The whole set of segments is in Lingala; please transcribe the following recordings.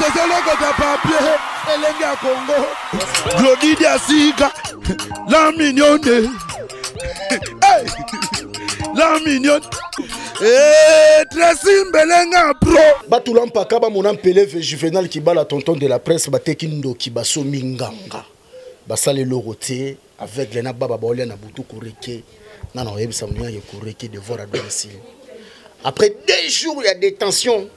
désolé que t'as papier. Elenga Congo. Glody Diasiga. La mignonne. Hey. La mignonne. Eh, Tracy Mbelenga pro. Batulampa kaba mon peleve juvenal qui bat la tonton de la presse batekindo qui baso minganga. Basale loroté avec les nababa baolia na butu kureke. Non non, yebisa mounia ye kureke devoir à domicile. Après 2 jours il y a détention.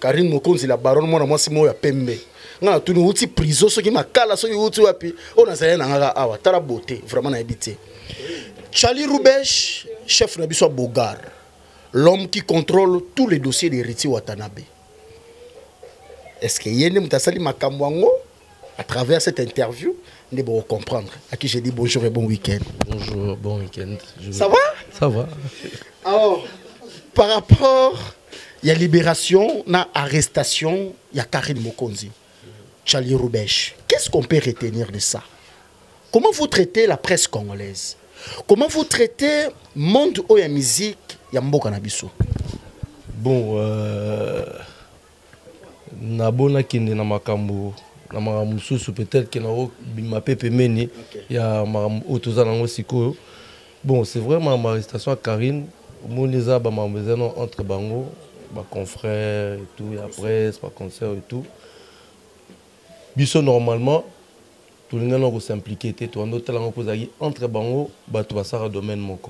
Karine Mokonzi la baronne moi moi si moi ya pembe. Nga tuni uti prison so ki makala so uti wapi. On a zaya na nga awa tara beauté vraiment na habité. Charlie Roubesh, chef Nabiso Bogar. L'homme qui contrôle tous les dossiers d'Heritier Watanabe. Est-ce que Yéné Moutasali Makamwango, à travers cette interview, nous devons comprendre. À qui j'ai dit bonjour et bon week-end. Bonjour, bon week-end. Ça va? Ça va. Alors, par rapport, il y a libération, il y a arrestation, il y a Karine Mokonzi, Charlie Roubesh. Qu'est-ce qu'on peut retenir de ça? Comment vous traitez la presse congolaise? Comment vous traitez le monde ou la musique? Yamboka na biso. Bon, nabona kende na makambo na makambo susu peut-être que na bima pepe meni ya makambo otoza nango sikoyo. Bon, c'est vraiment ma arrestation à Karine, moniza ba mambezano entre bango, ba confrères et tout, la presse, ba concert et tout. Biso normalement tout le monde va s'impliquer tout en autre langue posagi entre bango ba to basara domaine moko.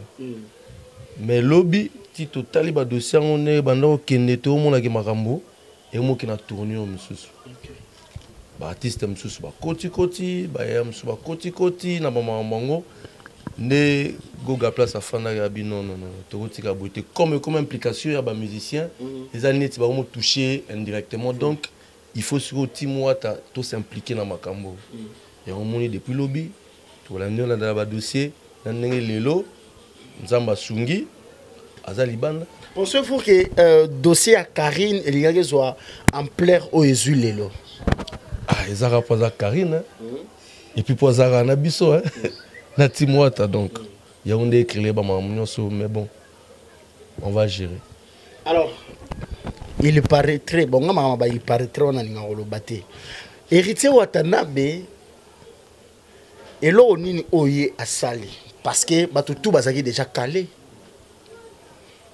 Mais lobby ti total ba dossier on est bando kende to mona ki makambo et mo ki na tourner au mususu. Ba artiste mususu ba koti ba ya mususu ba koti na ba mamango ne goga place à fanda ya bino non to tika beauté comme implication ya ba musicien les années ti ba mo toucher indirectement donc il faut sur ti mois ta to s'impliquer na makambo. Et on moni depuis lobby to la ndona da ba dossier na ndenge lelo Nzamba Sungi, Azalibanda. Pensez-vous que le dossier à Karine et les gars soient en plaire au Jésus Lelo? Ah, ils ont pas à Karine. Hein? Et puis pour Zara Nabiso, hein? Natimoata donc. Il y a un écrit les mais bon, on va gérer. Alors, il paraîtrait, bon, il paraîtrait, on a le batté. Héritier Watanabe, et là on est oye à Sali. Parce que Batutu est déjà calé.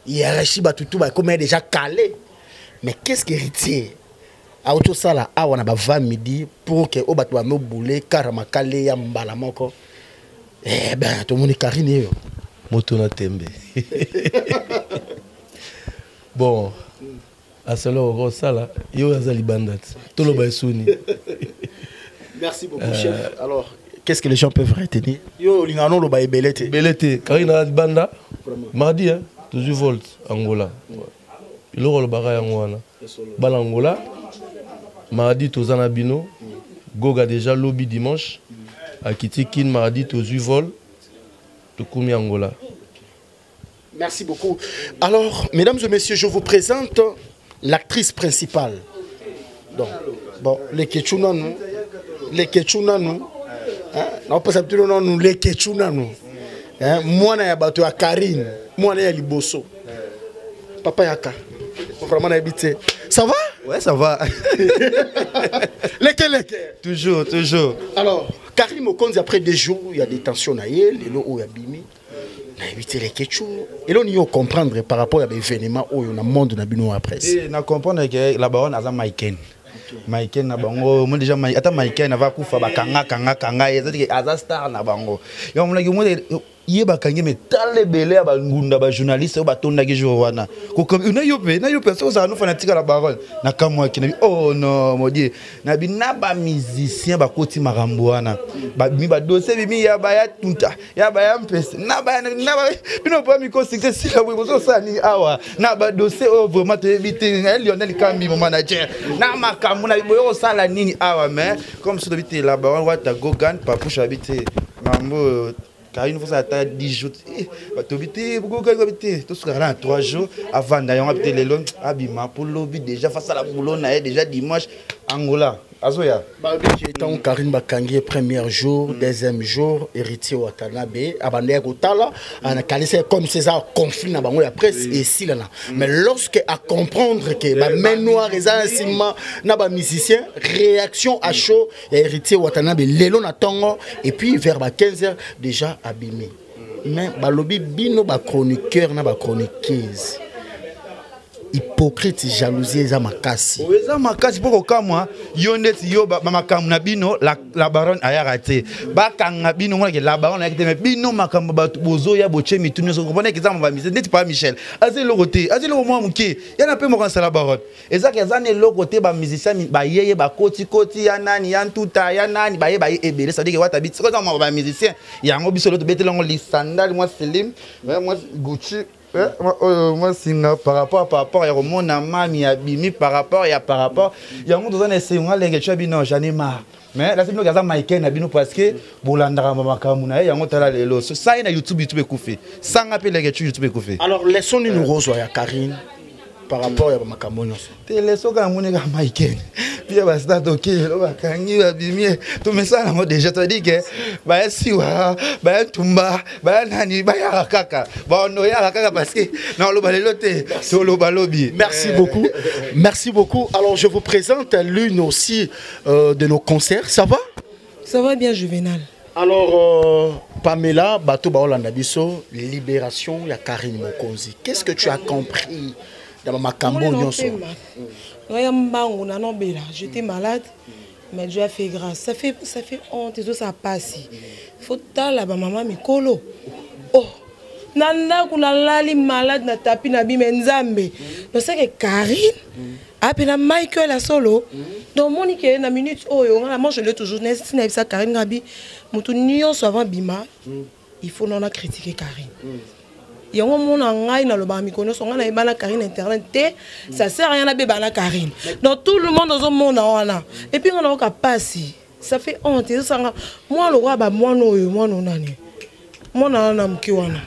Hiérarchie Batutu est déjà calé. Mais qu'est-ce qu'héritier? A auto sala a wana ba 20 midi pour que o batu ba no boulé karama calé ya mbala moko. Eh ben to moni Karine yo. Moto na tembe. Bon. A cela au sala yo azali bandat. Tolo ba suni. Merci beaucoup chef. Alors qu'est-ce que les gens peuvent retenir? Yo lingano lo ba ebelete. Belete, Karina banda. Mardi hein, toujours Volt Angola. Il le bagay Angola. Bal Angola. Mardi tozana bino. Goga déjà lobby dimanche. Akiti kin mardi tozu vol. Tokumi Angola. Merci beaucoup. Alors, mesdames et messieurs, je vous présente l'actrice principale. Donc, bon, les Ketchuna nous. Les Ketchuna nous. Non pas tout non nous les Ketchuna nous. Moi na ya bato ya Karine, moi na ya Liboso. Papa Yaka. Vraiment na habité. Ça va? Ouais, ça va. Lesquels? Toujours, toujours. Alors, Karine Mokonzi après 2 jours, il y a des tensions na yel, et là où il y a bimi. Na habité les Ketchou. Et là on y a comprendre par rapport à l'événement où on a monde na bino après. Et na comprendre que la baronne a Maiken. Maiken na bango, moi déjà ata Maiken na va kufa ba kanga, ezati aza star na bango. Yo mona yo yeba kangi metale belé ba ngunda ba journaliste ba tonda ki jour wana. Ko comme na yo pe so za no fanatique la baronne. Na kamwa ki na oh non mon dieu. Na binaba musicien ba koti marambo wana. Ba mi ba dossier bi mi ya ba ya tunta. Ya ba ya mpese. Na ba bino pa mi ko succès la bo so sa ni awa. Na ba dossier oh vraiment te bité Lionel Kambi mon manager. Na makamu na boyo sala nini awa mais comme so bité la baronne wa ta gogan pa push habité. Mambo car une fois ça a 10 jours tu habiter pourquoi habiter tout ce là 3 jours avant d'ailleurs habiter les longs abima pour lobby déjà face à la boulot na déjà dimanche Angola. Azoya. Tant Karine Bakangi premier jour, deuxième jour, héritier Watanabe, abandé Gotala, on a qualifié comme César conflit dans la presse et si là. Mais lorsque à comprendre que ma main noire et ça na ba musicien, réaction à chaud, héritier Watanabe, l'élo na tongo et puis vers 15h déjà abîmé. Mais balobi bino ba chroniqueur na ba chroniqueuse. Hypocrite, jalousie, eza makasi. Eza makasi poko kamwa yoneti yo ba makambu na bino la baronne aya raté. Ba kanga bino ngona ke la baronne aya kete mais bino makambu ba bozo ya boche mituni so comprenez que ça m'a misé net pas Michel. Azé le côté, azé le moi muké. Ya na pe mo kansa la baronne. Eza ke za ne le côté ba musicien ba yeye ba koti ya nani ya ntuta ya nani ba ye ebele ça dit que wata bit. C'est quoi ba musicien? Ya ngo biso le to betela ngo li sandal moi Slim, moi Gucci. Moi, par rapport à mon mami abimi par rapport il y a il y a un monde dans les séances les gars non j'en ai marre mais là c'est nous gars Michael abino parce que bolandara makamuna il y a un tala lelo ça na YouTube koufi ça appelle les gars YouTube koufi. Alors laissons-nous nous rejoindre Karine par rapport à Makamono. Tu laisses au gars mon gars Michael. Puis bah c'est ok, le bakangi abimi tout mais ça là déjà te dis que bah si wa bah tumba bah nani bah ya kaka bah on ya kaka parce que non le baloté sur le balobi. Merci beaucoup. Merci beaucoup. Alors je vous présente l'une aussi de nos concerts, ça va? Ça va bien Juvenal. Alors Pamela Bato Baolanda Biso, libération il y a Karine Mokonzi. Qu'est-ce que tu as compris dans ma cambo nyonso? J'étais malade, mais Dieu a fait grâce. Ça fait honte, ça passe. Faut là bas maman mikolo. Oh, nanda kuna lali malade na tapi na bi menzambe. Donc c'est que Karine appelle Michael la solo. Donc Monique na minute oh moi je l'ai toujours dit ça Karine Gabi mutu nyonso avant bima. Il faut non critiquer Karine. Il y a un monde en Gaï dans le bar Mikono, on a une Karine internet, ça sert à rien à béba la Karine. Dans tout le monde dans un monde on a. Et puis on a qu'à passer. Ça fait honte. Moi le roi bah moi non nani. Moi na mkiwana.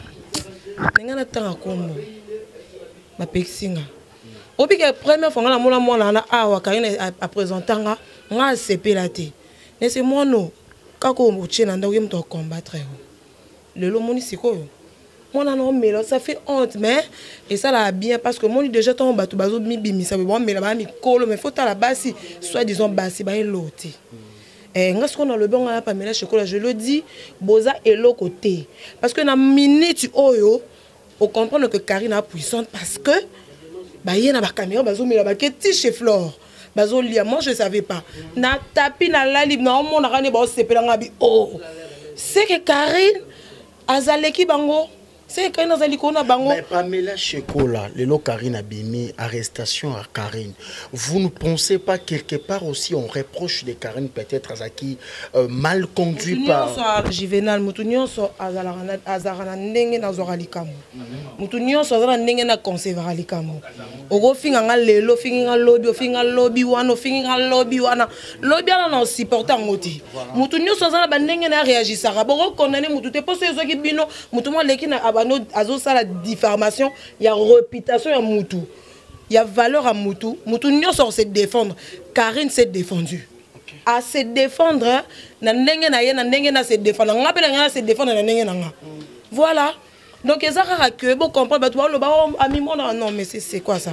N'engana tanga kombo. Ma pexinga. Au pique première fois on a moi na awa Karine a présenté nga CP la té. Mais c'est moi non. Kako mochena ndawe mto combattre. Le lomoni siko. Mon non mais ça fait honte mais et ça là bien parce que moi déjà ton bateau bazo mi ça veut bon mais là mi colo mais faut à la base soit disons basi ba loti et ngas qu'on a le bon à Pamela chocolat je le dis boza et l'autre côté parce que na minute oyo on comprend que Karine est puissante parce que ba yena ba caméra bazo mi la ba keti chez Flore bazo lia moi je savais pas na tapi na la libre na mon rane ba sepela ngabi oh c'est que Karine azaleki bango. C'est quand nous allons bango. Mais Pamela Chekola, le lot Karine Abimi, arrestation à Karine. Vous ne pensez pas quelque part aussi on reproche de Karine peut-être à qui mal conduit par Juvenal Moutounion so azarana ndenge na zoralikamu. Moutounion so azarana ndenge na conserver likamu. Ogo finga lelo finga lobby wana finga lobby wana. Lobby wana na supporter ngoti. Moutounion so azarana ndenge na réagir ça. Boko condamner mutu poste ezoki bino mutumo leki na azo ça la diffamation, il y a réputation à Moutou. Il y a valeur à Moutou. Moutou n'y a pas se défendre. Karine s'est défendue. À se défendre, na se défendre. On appelle na se défendre na. Voilà. Donc ils ont que bon comprendre toi le baron ami mon non mais c'est quoi ça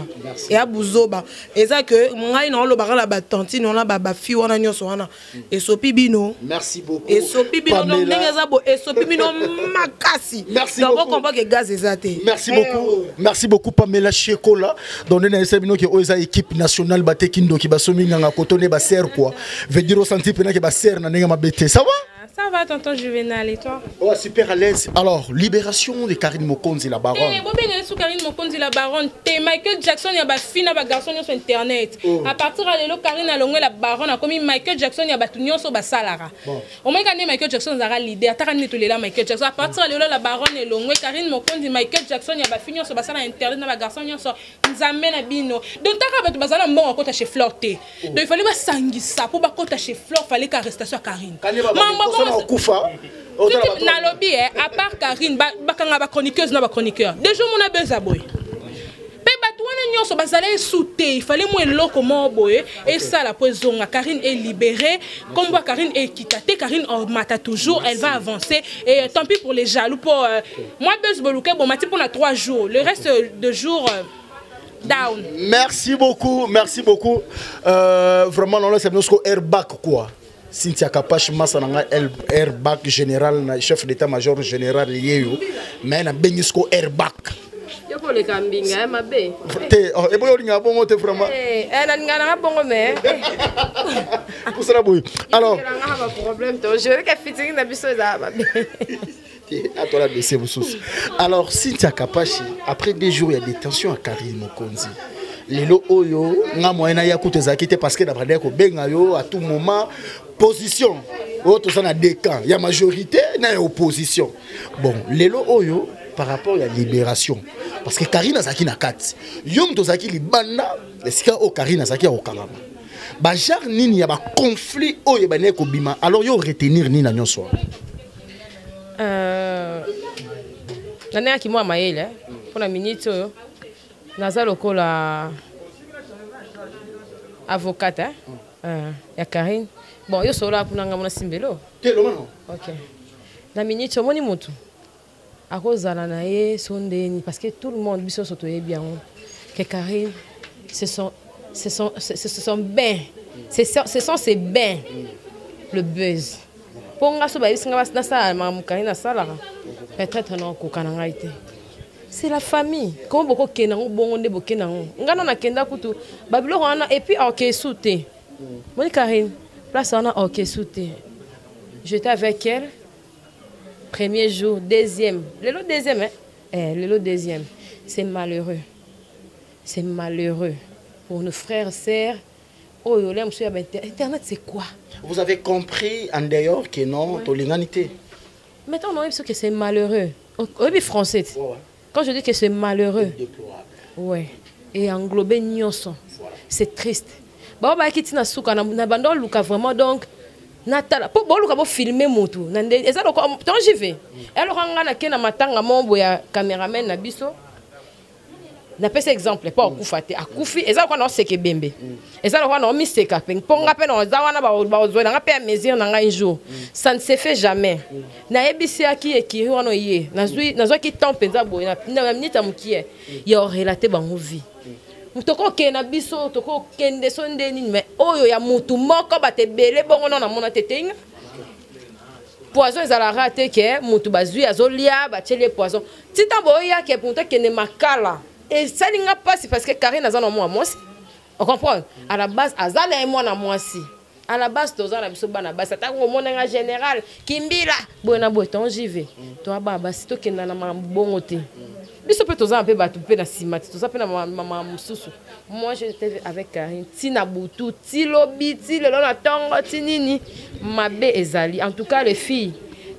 et à Bouzoba et ça que moi non le baron la batantine on a ba fi wana nyoso wana et sopi bino merci beaucoup et sopi bino donc ndengeza bo et sopi bino makasi merci donc beaucoup on comprend que gaz ezate merci beaucoup Pamela Chekola donc on a bino que oza équipe nationale batekindo ki basomi nganga kotone ba ser quoi veut dire au senti pena que ba ser na ndenga mabete ça va. Ça va, tonton Juvenal, et toi? Oh, super à l'aise. Alors, libération de Karine Mokonzi, la baronne. Eh, bon, Karine Mokonzi, la baronne. Michael Jackson, il y a des filles, des garçons sur Internet. À partir de là, Karine a longué la baronne, a commis Michael Jackson, il y a des filles sur Salara. Au moins, quand Michael Jackson a l'idée, à Tarani, tout là, Michael Jackson. À partir de là, la baronne est longuée. Karine Mokonzi, Michael Jackson, il y a des filles sur Salara Internet, des garçons sur Nzamena Bino. Donc, tu as dit que bon, on chez Florté. Donc, il fallait pas sanguissa pour pas chez Flore, il fallait qu'arrestation à Karine. Koufa. Na lobby à part Karine bakanga ba chroniqueuse na ba chroniqueur déjà mon a besoin boy pe batouana nyonso bazali souté il fallait moi eloko mo boye et ça la poisonga Karine est libérée comme moi Karine est quitté Karine mata toujours elle va avancer et tant pis pour les jaloux pour moi Buzz Boluke bon mati pour 3 jours le reste de jours down. Merci beaucoup vraiment non c'est notre airbag quoi. Cynthia Kapash Massa nanga airbag général chef d'état-major général yeyo mais na bengisco airbag. Yoko le kambinga mabe. Te e boyo linga bongo te vraiment. Na linga na bongo mais. Pour ça boy. Alors, on a un problème to je veux que fitting na biso za mabe. Alors, Cynthia Kapashi, après 2 jours, il y a des tensions à Karine Mokonzi. Lelo Oyo, nga moyena ya kutezakite parce que d'après ko benga yo à tout moment position. Autre ça na 2 camps, il y a majorité na opposition. Bon, Lelo Oyo par rapport à la libération parce que Karine azaki na kati. Yom tozaki libanda, esika o Karine azaki o kalama. Ba jar nini ya ba conflit oyo ba ne ko bima. Alors yo retenir ni na nyonso. Nane aki mwa mayele pour la minute naza lokola avocate ya Karine bon yo sola kuna nga mona simbelo telomano OK na minute moni mutu akozala na ye sondeni parce que tout le monde biso soto ye bien que Karine ce sont bien ce sont ses bains le buzz ponga so ba isinga bas na sala mamukani na sala peut-être non kokana été c'est la famille comment beaucoup kenango bongo nde bokenango ngana na kenda kutu babilo wana et puis OK souté Moni Karine place on a OK souté j'étais avec elle premier jour deuxième le deuxième le deuxième c'est malheureux pour nos frères sœurs. Oh, Internet, c'est quoi? Vous avez compris en dehors que non, ouais. L'humanité. Maintenant, on dit que c'est malheureux. Oui, français. Ouais. Quand je dis que c'est malheureux, ouais. Et englobé nyonso. C'est triste. Bah, bah, qui tina souka na bando luka vraiment donc natala. Pour bon luka pour filmer motu. Nande, eza loko tant j'y vais. Alors on a na matanga mombo ya caméraman na biso. Na pese exemple pas okufate akufi eza kwa na seke bembe eza kwa na miseka ponga pe na za wana ba zo na pe mesure na un jour ça ne se fait jamais na ebisi aki ekiri wana ye na zo ki temps penza boy na minute amukie ya relater bango vie mutoko ke na biso toko kende sonde ni mais oyo ya mutu moko batebele bongo na mona tetenga poison ezala raté que mutu bazui azolia ba tele poison titambo ya ke punta kene makala. Et ça n'est pas parce que Karine a un moi aussi. On comprend? À la base, Azana et moi na moi aussi. À la base, tous na biso bana base. T'as au monde en général. Kimbila. Bona boton j'y vais. Toi baba si to kena na bon côté. Biso peut tous un peu batu pe na simati. Tous peu na maman mususu. Moi j'étais avec Karine. Tina butu, ti lobi, ti le na tongo, ti nini. Mabe ezali. En tout cas les filles.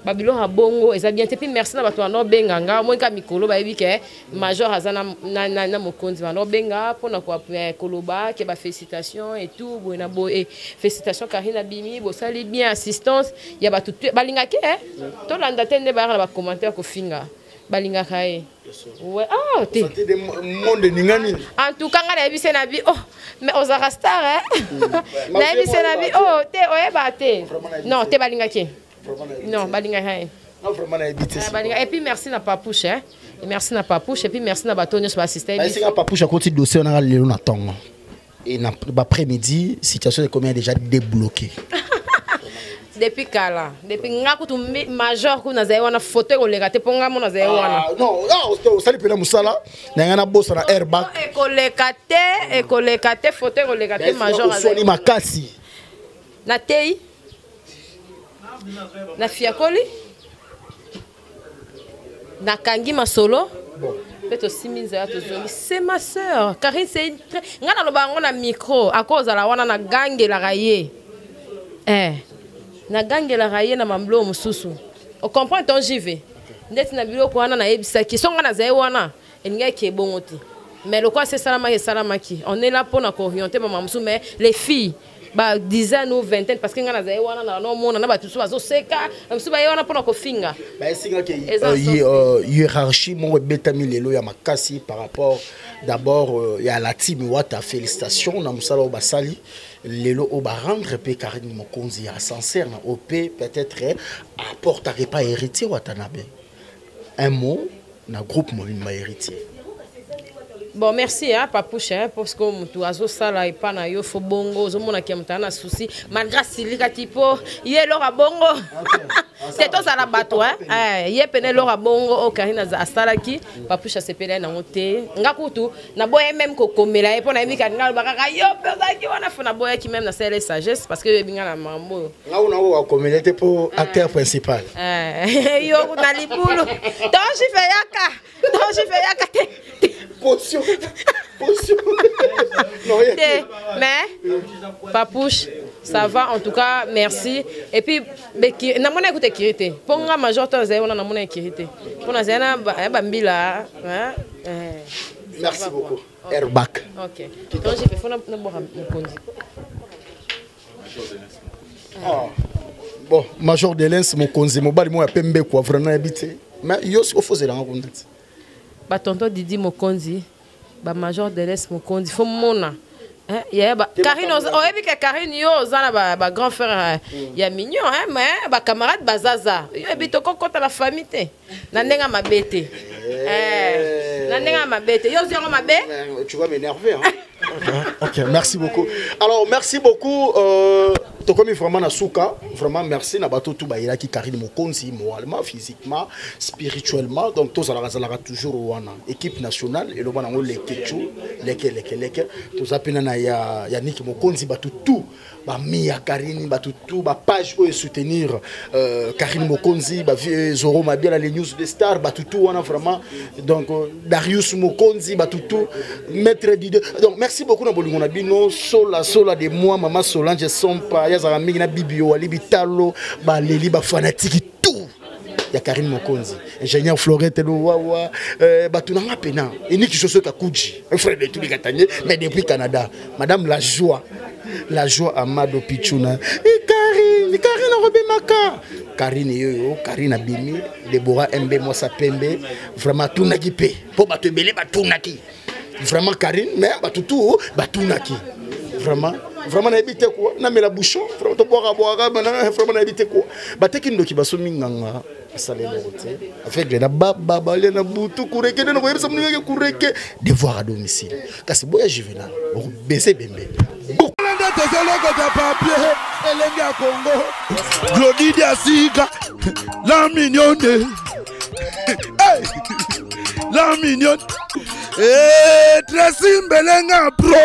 Babylon a bongo et ça bien puis merci na bato no benganga moi ka mikolo ba yebike major azana na mokonzi no benga pona ko koloba ke ba félicitations et tout bona bo et félicitations Karine Abimi bo sali bien assistance ya bato balinga ke to landa tende ba na ba commentaire ko finga balinga kae ouais ah te monde ningani en tout cas ngala yebise na bi oh mais ozara star na yebise na bi oh te oyeba te non te balinga ke non, balinga hai. Non, vraiment na habité. Et puis merci na papouche hein. Et merci na papouche et puis merci na batonyo sur assistant. C'est na papouche à côté dossier on a le na tongo. Et na après-midi, situation est combien déjà débloquée. Depuis kala, depuis ngakutu major ko na zayo na photo ko lekate ponga mo na zayo wana. Non, non, sali pela musala, na ngana bossa na airbag. E ko lekate photo ko lekate major azayo. Soni makasi. Na tei na fiakoli na kangi masolo peut siminza to zongi c'est ma sœur Karine c'est ngana loba ngona micro akoza la wana na gange la raye na gange la raye na mamblo mususu on comprend ton j'y vais net na biloko wana na yebisa ki songa na zaye wana elinga ki ebongoti mais le quoi c'est salamaki on est là pour na orienter maman musu mais les filles ba dizaine ou vingtaine parce que ngana za wana na no mona na batu bazo seka msu ba wana pona ko finga ba singa ke hiérarchie mo betami lelo ya makasi par rapport d'abord ya la team wata félicitations na musala o basali lelo o ba rendre pe Karine Mokonzi ya sincère na op peut-être apporterait pas héritier watanabe un mot na groupe Molima héritier. Bon, merci, hein, Papouche, hein, parce que tu as zo sala et pas na yo fo bongo, zo mona ki mtana souci, malgré silika tipo, yé lora bongo. C'est tout ça la bateau, hein. Yé pene lora bongo, o Karina za sala ki, Papouche se pele na moté. Ngakutu, na boye même ko komela et pona mi kanina bakaka yo pesa ki wana fo na boye ki même na sele sagesse parce que binga na mambo. Nga una o komela te pour acteur principal. Yo na libulu. Donc je fais yaka te. Potion. Non, mais Papouche, ça va en tout cas, merci. Et puis, na mona écouter kirité. Ponga major to zé on na mona kirité. Pona zena bambila, hein? Merci beaucoup. Airbag. OK. Donc j'ai fait fona na boha Mokonzi. Bon, major de l'Ens Mokonzi mobali mo ya pembe kwa vraiment habité. Mais yo si ofozela ngakundati. Ba tonton Didi Mokonzi, ba major de l'Est Mokonzi, faut mona. Hein, ya ba Karine oyebi ke Karine yo zana ba grand frère ya mignon hein mais ba camarade bazaza. Yo bitoko kota la famille te. Na ndenga mabete. Na ndenga mabete. Yo zero mabe. Tu vas m'énerver hein. OK, merci beaucoup. Alors merci beaucoup to comme vraiment na souka, vraiment merci na bato tout ba ki Karine Mokonzi moralement, physiquement, spirituellement. Donc tous ala toujours wana équipe nationale et le bana ngo lekechu leke tous apena na ya Yannick Mokonzi bato tout ba Mia Karine bato tout ba page pour soutenir Karine Mokonzi ba Zoro Mabia les news des stars bato tout wana vraiment donc Darius Mokonzi bato tout maître d'idée. Donc merci beaucoup na bolingo na bino sola de moi maman Solange Sompa yazara mingi na bibio ali bitalo ba leli ba fanatique tout ya Karine Mokonzi ingénieur Florette lo wawa bato na ngapena eni ki soso ka kuji frère de tout likatanye mais depuis Canada madame la joie Amado Pichuna Karine Robé Maka Karine yo Karine abimi Deborah Mbe Mosa Pembe vraiment tout na ki pe po bato ebele bato na ki vraiment Karine mais batutu batunaki vraiment na ebité quoi na mela bouchon vraiment to boire vraiment na ebité quoi bateki ndoki basomi nganga salelo roté avec les baba les na butu kureke na ko yebisa munike kureke devoir à domicile kasi boya juvenal o bese bembe tezoloko ta papier elenge ya Congo Glodidi Asika la mignonne la mignonne Tracy Mbelenga pro